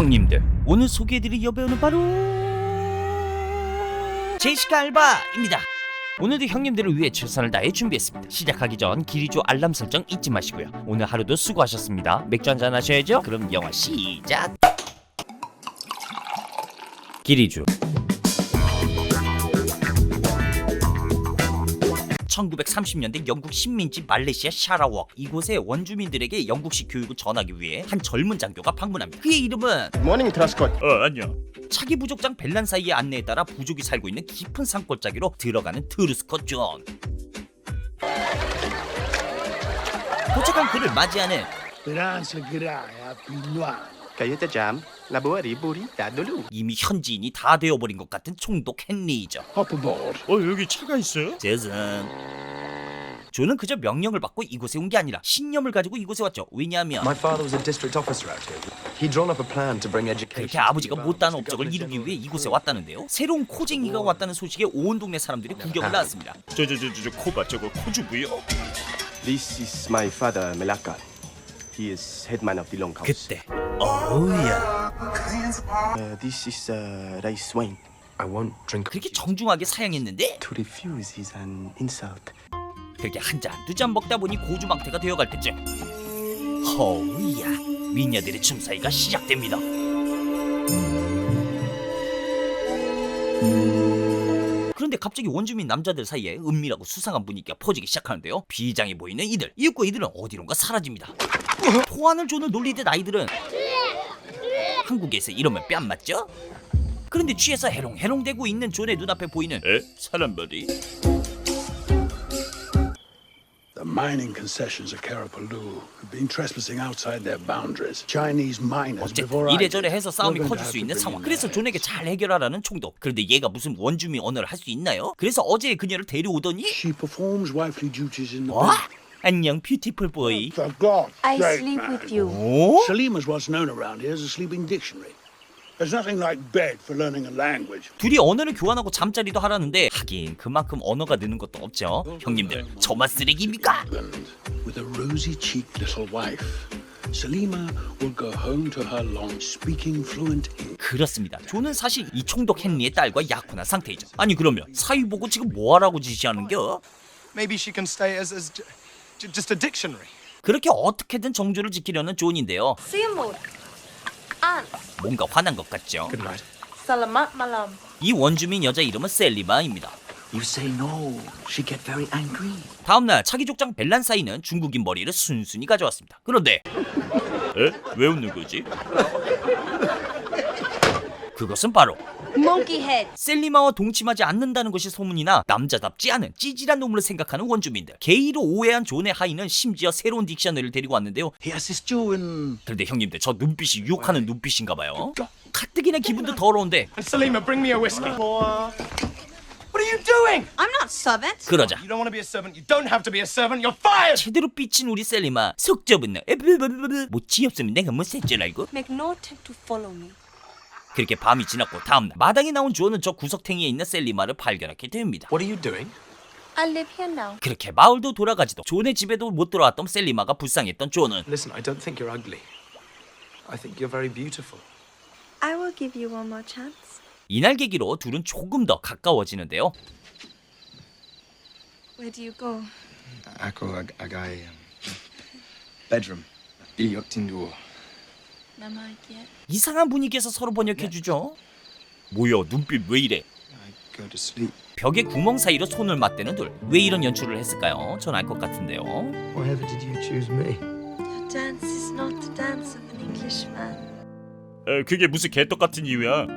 형님들, 오늘 소개해드릴 여배우는 바로 제시카 알바입니다. 오늘도 형님들을 위해 최선을 다해 준비했습니다. 시작하기 전 기리조 알람 설정 잊지 마시고요. 오늘 하루도 수고하셨습니다. 맥주 한잔 하셔야죠. 그럼 영화 시작. 기리조 1930년대 영국 식민지 말레이시아 샤라웍, 이곳의 원주민들에게 영국식 교육을 전하기 위해 한 젊은 장교가 방문합니다. 그의 이름은 모닝 트라스콧. 안녕. 차기 부족장 벨란 사이의 안내에 따라 부족이 살고 있는 깊은 산골짜기로 들어가는 트루스콧 존. 도착한 그를 맞이하는 Kayuta jam, labuari buri dadulu. 이미 현지인이 다 되어버린 것 같은 총독 헨리이죠. 여기 차가 있어요? 재승. 존은 그저 명령을 받고 이곳에 온 게 아니라 신념을 가지고 이곳에 왔죠. 왜냐하면 My father was a district officer out here. He'd drawn up a plan to bring education. 그렇게 아버지가 못다한 업적을 이루기 위해 이곳에 왔다는데요. 새로운 코쟁이가 왔다는 소식에 온 동네 사람들이 구경을 나왔습니다. 저 코바 저거 코주부요? This is my father, Melaka. He is headman of the Longhouse. 그때 어우야, This is Rai Swain. I won't drink. 그렇게 정중하게 사양했는데 To refuse is an insult. 그렇게 한 잔 두 잔 먹다 보니 고주망태가 되어갈 때쯤 어우야, 미녀들의 춤사위가 시작됩니다. 그런데 갑자기 원주민 남자들 사이에 은밀하고 수상한 분위기가 퍼지기 시작하는데요. 비장해 보이는 이들, 이윽고 이들은 어디론가 사라집니다. 토하는 존을 놀리듯 아이들은 한국에서 이러면 뺨 맞죠? 그런데 취해서 해롱해롱대고 있는 존의 눈앞에 보이는 사람들이 The mining concessions of Karapaloo have been trespassing outside their boundaries. Chinese miners 어쨌든 before I 이래저래 did. 해서 싸움이 We're going to 커질 have 수 to 있는 bring 상황. in 그래서 there. 존에게 잘 해결하라는 총독. 그런데 얘가 무슨 원주민 언어를 할 수 있나요? 그래서 어제 그녀를 데려오더니 She performs wifely duties in the 어? bed. 안녕 뷰티풀 보이. For God's I sake, sleep man. with you. 오? Salim is what's known around here as a sleeping dictionary. There's nothing like bed for learning a language. 둘이 언어를 교환하고 잠자리도 하라는데 하긴 그만큼 언어가 느는 것도 없죠. 형님들, 저만 쓰레기입니까? And with a rosy-cheeked little wife, Salima will go home to her lawn speaking fluent English. 그렇습니다. 존은 사실 이 총독 헨리의 딸과 약혼한 상태이죠. 아니 그러면 사위 보고 지금 뭐하라고 지시하는겨? Maybe she can stay as just a dictionary. 그렇게 어떻게든 정조를 지키려는 존인데요. Simut. An. 뭔가 화난 것 같죠. Good night. Salamat malam. 이 원주민 여자 이름은 셀리마입니다. You say no, she get very angry. 다음날 차기 족장 벨란 사이는 중국인 머리를 순순히 가져왔습니다. 그런데 왜 웃는 거지? 그것은 바로 Monkey head. 셀리마와 동침하지 않는다는 것이 소문이나 남자답지 않은 찌질한 놈으로 생각하는 원주민들. 게이로 오해한 존의 하이는 심지어 새로운 딕셔너리를 데리고 왔는데요. He assists you in. 그런데 형님들, 저 눈빛이 유혹하는 눈빛인가봐요. 가뜩이나 기분도 더러운데 Salima, bring me a whiskey. What are you doing? I'm not servant. 그러자 You don't want to be a servant. You don't have to be a servant. You're fired. 제대로 삐친 우리 셀리마 속접은 뭐 지없으면 내가 뭐 셀 줄 알고. Make no attempt to follow me. 그렇게 밤이 지났고 다음날 마당에 나온 존은 저 구석탱이에 있는 셀리마를 발견하게 됩니다. What are you doing? I live here now. 그렇게 마을도 돌아가지도 존의 집에도 못 들어왔던 셀리마가 불쌍했던 존은 Listen, I don't think you're ugly. I think you're very beautiful. I will give you one more chance. 이날 계기로 둘은 조금 더 가까워지는데요. Where do you go? Ako agay bedroom. Ilyoktinduo. Namaikiet. 이상한 분위기에서 서로 번역해주죠. 뭐야, 눈빛 왜 이래? I go to sleep. 벽에 구멍 사이로 손을 맞대는 둘. 왜 이런 연출을 했을까요? 전 알 것 같은데요. Whatever did you choose me? Your dance is not the dance of an Englishman. 그게 무슨 개떡 같은 이유야?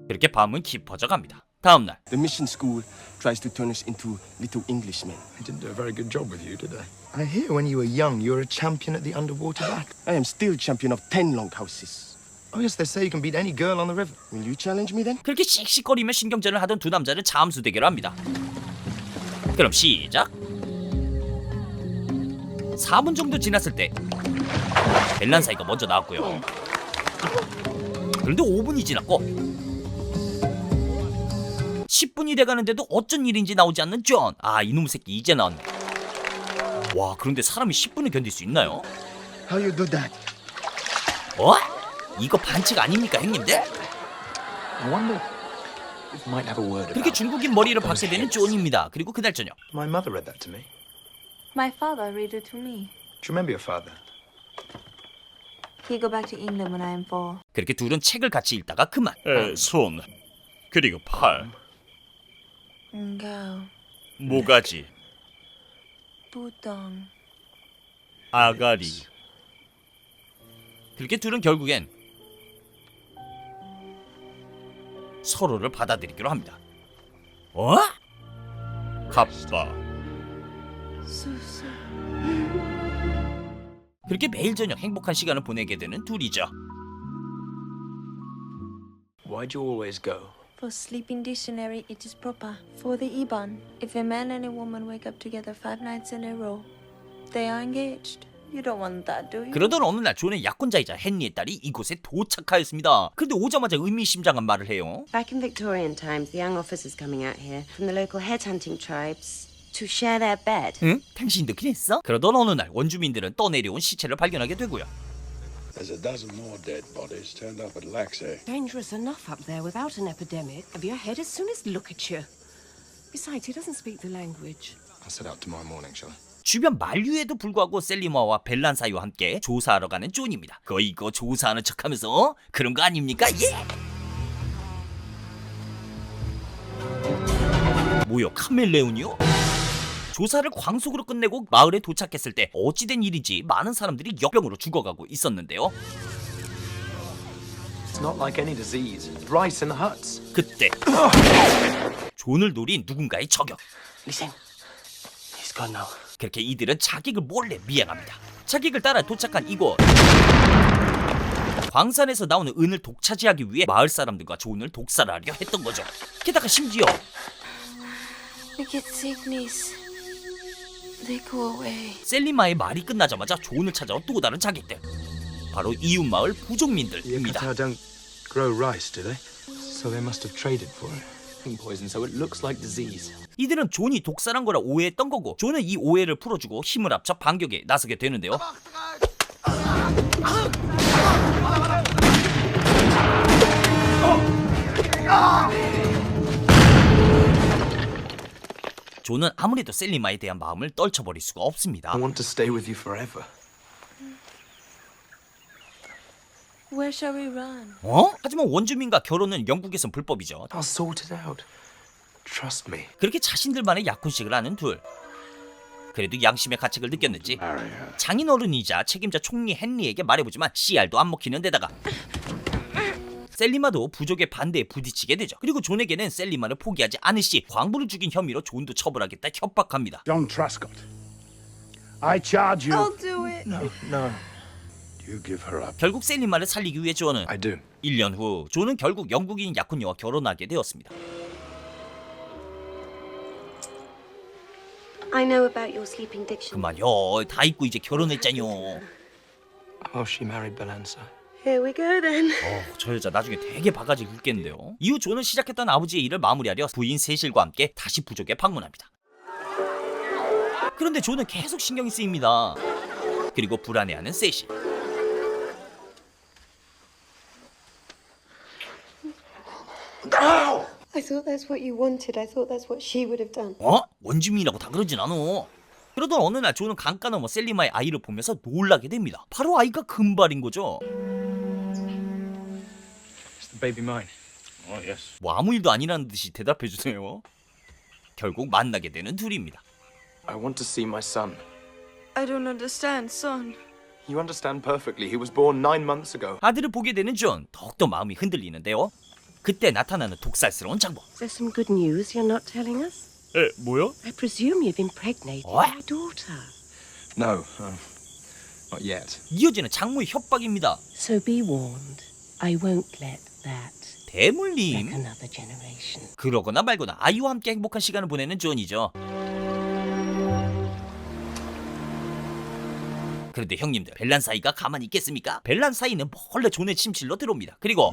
그렇게 밤은 깊어져 갑니다. 다음날 The mission school tries to turn us into little Englishmen. I didn't do a very good job with you, did I? I hear when you were young, you were a champion at the underwater battle. I am still champion of 10 longhouses. Oh yes, they say you can beat any girl on the river. Will you challenge me then? 그렇게 씩씩거리며 신경전을 하던 두 남자는 잠수 대결을 합니다. 그럼 시작. 4분 정도 지났을 때 벨란 사이가 먼저 나왔고요. 그런데 5분이 지났고 10분이 돼가는데도 어쩐 일인지 나오지 않는 존. 아, 이놈 새끼 이제 나왔네. 와, 그런데 사람이 10분을 견딜 수 있나요? How you do that? 어? 이거 반칙 아닙니까 형님들? I wonder if we might have a word 그렇게 about 중국인 머리를 those 받게 되는 heads. 존입니다. 그리고 그날 저녁 My mother read that to me. My father read it to me. Do you remember your father? He go back to England when I am 4. 그렇게 둘은 책을 같이 읽다가 그만. 손 그리고 팔, Go. 모가지, Putong. 아가리. 그렇게 둘은 결국엔 서로를 받아들이기로 합니다. 어? 갑바. Susu. 그렇게 매일 저녁 행복한 시간을 보내게 되는 둘이죠. Why'd you always go? For sleeping dictionary, it is proper. For the Iban, if a man and a woman wake up together 5 nights in a row, they are engaged. You don't want that, do you? 그러던 어느 날 존의 약혼자이자 헨리의 딸이 이곳에 도착하였습니다. 그런데 오자마자 의미심장한 말을 해요. Back in Victorian times, the young officers coming out here from the local headhunting tribes to share their bed. 응? 당신도 그랬어? 그러던 어느 날 원주민들은 떠내려온 시체를 발견하게 되고요. There's a dozen more dead bodies turned up at Laxey. Dangerous enough up there without an epidemic of your head as soon as look at you. Besides, he doesn't speak the language. I'll set out tomorrow morning, shall I? 주변 만류에도 불구하고 셀리마와 벨란사이와 함께 조사하러 가는 존입니다. 거의 이거 조사하는 척하면서 그런 거 아닙니까? 예! 뭐요? 카멜레온이요? 조사를 광속으로 끝내고 마을에 도착했을 때 어찌된 일인지 많은 사람들이 역병으로 죽어가고 있었는데요. It's not like any disease. Rice in the huts. 그때 존을 노린 누군가의 저격. Listen. He's gone now. 그렇게 이들은 자객을 몰래 미행합니다. 자객을 따라 도착한 이곳. 광산에서 나오는 은을 독차지하기 위해 마을 사람들과 존을 독살하려 했던 거죠. 게다가 심지어 We get sickness. They go away. 셀리마의 말이 끝나자마자 존을 찾아온 또 다른 자객들. 바로 이웃 마을 부족민들입니다. Yakata don't grow rice, do they? So they must have traded for it. Poison, so it looks like disease. 이들은 존이 독살한 거라 오해했던 거고 존은 이 오해를 풀어주고 힘을 합쳐 반격에 나서게 되는데요. 존은 아무래도 셀리마에 대한 마음을 떨쳐버릴 수가 없습니다. I want to stay with you forever. Where shall we run? 어? 하지만 원주민과 결혼은 영국에선 불법이죠. I'll sort it out. Trust me. 그렇게 자신들만의 약혼식을 하는 둘. 그래도 양심의 가책을 느꼈는지 장인어른이자 책임자 총리 헨리에게 말해보지만 씨알도 안 먹히는 데다가 셀리마도 부족의 반대에 부딪히게 되죠. 그리고 존에게는 셀리마를 포기하지 않으시 광부를 죽인 혐의로 존도 처벌하겠다 협박합니다. John Truscott, I charge you. I'll do it. No. You give her up. 결국 셀리마를 살리기 위해 존은 I do. 1년 후 존은 결국 영국인 약혼녀와 결혼하게 되었습니다. I know about your sleeping dictionary. 그만요. 다 잊고 이제 결혼했잖요. Oh, she married Balansa. Here we go then. 저 여자 나중에 되게 바가지 긁겠는데요. 이후 존은 시작했던 아버지의 일을 마무리하려 부인 세실과 함께 다시 부족에 방문합니다. 그런데 존은 계속 신경이 쓰입니다. 그리고 불안해하는 세실. I thought that's what you wanted. I thought that's what she would have done. 어? 원주민이라고 다 그러진 않아. 그러던 어느 날 존은 강가 넘어 셀리마의 아이를 보면서 놀라게 됩니다. 바로 아이가 금발인 거죠. Is the baby mine? Oh yes. 뭐 아무 일도 아니라는 듯이 대답해 주세요. 결국 만나게 되는 둘입니다. I want to see my son. I don't understand, son. You understand perfectly. He was born 9 months ago. 아들을 보게 되는 존, 더욱더 마음이 흔들리는데요. 그때 나타나는 독살스러운 장보. Is there some good news you're not telling us? 에 뭐요? I presume you've impregnated What? my daughter. No, not yet. 이어지는 장모의 협박입니다. So be warned. I won't let that wreck 대물림. another generation. 그러거나 말거나 아이와 함께 행복한 시간을 보내는 존이죠. 그런데 형님들, 벨란사이가 가만히 있겠습니까? 벨란사이는 몰래 존의 침실로 들어옵니다. 그리고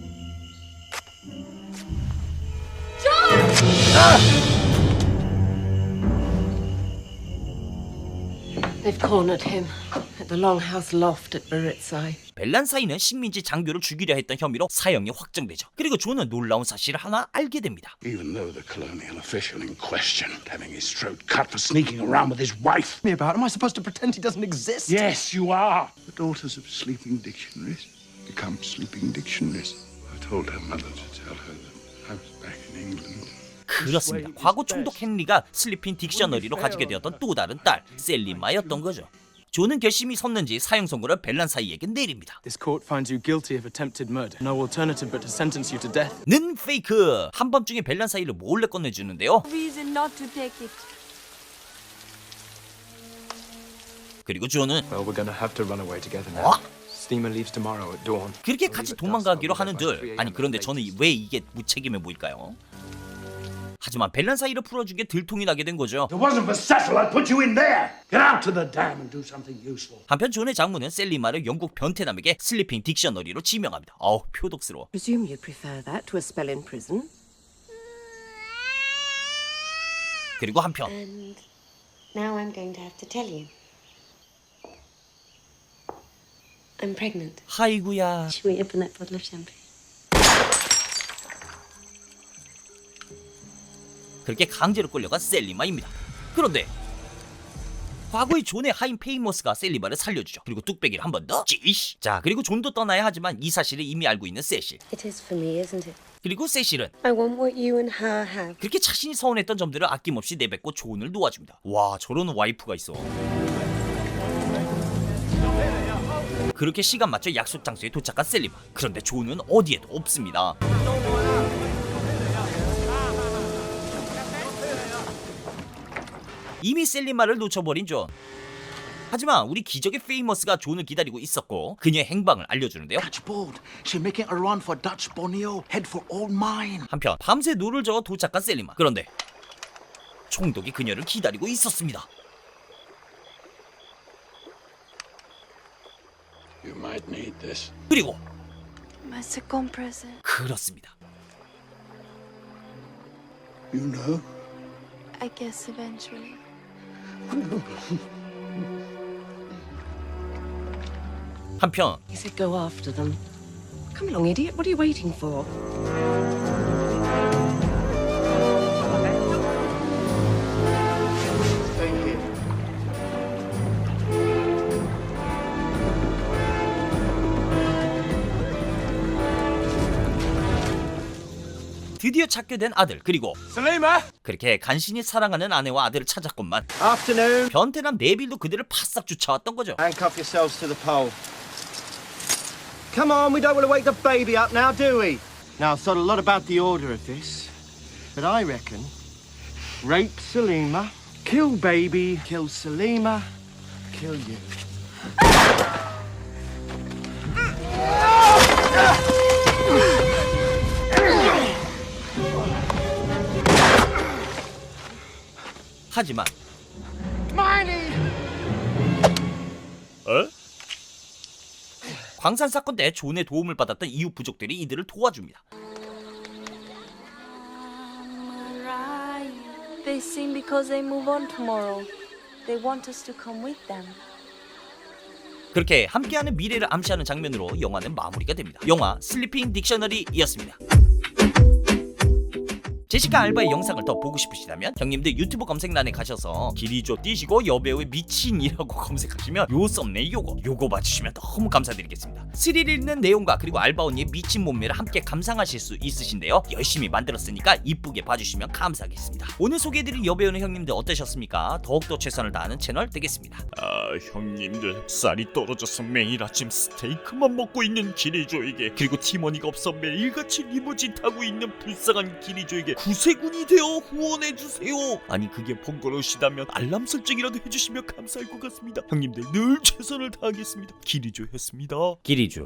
They've cornered him at the Longhouse loft at Baritsai. 벨란사이는 식민지 장교를 죽이려 했던 혐의로 사형이 확정되죠. 그리고 존은 놀라운 사실을 하나 알게 됩니다. Even though the colonial official in question having his throat cut for sneaking around with his wife. Me about? Am I supposed to pretend he doesn't exist? Yes, you are. The daughters of sleeping dictionaries become sleeping dictionaries. I told her mother to tell her that I was back in England. 그렇습니다. 과거 총독 헨리가 슬리핑 딕셔너리로 가지게 되었던 또 다른 딸 셀리마였던 거죠. 존은 결심이 섰는지 사형 선고를 벨란사이에게 내립니다. This court finds you guilty of attempted murder. No alternative but to sentence you to death. 는 페이크! 한밤중에 벨란사이를 몰래 꺼내주는데요. Reason not to take it. 그리고 존은 Well, we're gonna have to run away together now. Steamer leaves tomorrow at dawn. 그렇게 같이 도망가기로 하는 둘. 아니 그런데 저는 왜 이게 무책임해 보일까요? 하지만 벨란사이를 풀어주기에 들통이 나게 된 거죠. If it wasn't for Cecil, I'd put you in there. Get out to the dam and do something useful. 한편 존의 장모는 셀리마를 영국 변태남에게 슬리핑 딕셔너리로 지명합니다. 어우 표독스러워. Presume you prefer that to a spell in prison. 그리고 한편 And now I'm going to have to tell you. I'm pregnant. 아이구야. Should we open that bottle of champagne? 그렇게 강제로 끌려간 셀리마입니다. 그런데 과거의 존의 하인 페이머스가 셀리마를 살려주죠. 그리고 뚝배기를 한 번 더 찌쉬. 자 그리고 존도 떠나야 하지만 이 사실을 이미 알고 있는 세실. It is for me, isn't it? 그리고 세실은 I want what you and her have. 그렇게 자신이 서운했던 점들을 아낌없이 내뱉고 존을 도와줍니다. 와 저런 와이프가 있어. 그렇게 시간 맞춰 약속 장소에 도착한 셀리마. 그런데 존은 어디에도 없습니다. 이미 셀리마를 놓쳐버린 존. 하지만 우리 기적의 페이머스가 존을 기다리고 있었고 그녀의 행방을 알려주는데요. Catch board. She's making a run for Dutch Borneo. Head for old mine. 한편 밤새 노를 저어 도착한 셀리마. 그런데 총독이 그녀를 기다리고 있었습니다. You might need this. 그리고 My second present. 그렇습니다. You know? I guess eventually. 한편 He said go after them. Come along, idiot. What are you waiting for? 드디어 찾게 된 아들 그리고 Salima! 그렇게 간신히 사랑하는 아내와 아들을 찾았건만 Afternoon. 변태남 네빌도 그들을 파싹 쫓아왔던 거죠. Handcuff yourselves to the pole. Come on, we don't want to wake the baby up now, do we? Now, I've thought a lot about the order of this, but I reckon rape Salima, kill baby, kill Salima, kill you. 하지만 어? 광산 사건 때 존의 도움을 받았던 이웃 부족들이 이들을 도와줍니다. They sing because they move on tomorrow. They want us to come with them. 그렇게 함께하는 미래를 암시하는 장면으로 영화는 마무리가 됩니다. 영화 슬리핑 딕셔너리였습니다. 제시카 알바의 영상을 더 보고 싶으시다면 형님들 유튜브 검색란에 가셔서 기리조 띄시고 여배우의 미친이라고 검색하시면 요 썸네일 요거 봐주시면 너무 감사드리겠습니다. 스릴 있는 내용과 그리고 알바 언니의 미친 몸매를 함께 감상하실 수 있으신데요. 열심히 만들었으니까 이쁘게 봐주시면 감사하겠습니다. 오늘 소개해드린 여배우는 형님들 어떠셨습니까? 더욱더 최선을 다하는 채널 되겠습니다. 아 형님들 쌀이 떨어져서 매일 아침 스테이크만 먹고 있는 기리조에게 그리고 팀원이가 없어 매일같이 리무진 타고 있는 불쌍한 기리조에게 구세군이 되어 후원해주세요. 아니 그게 번거로우시다면 알람 설정이라도 해주시면 감사할 것 같습니다. 형님들 늘 최선을 다하겠습니다. 기리조였습니다. 기리조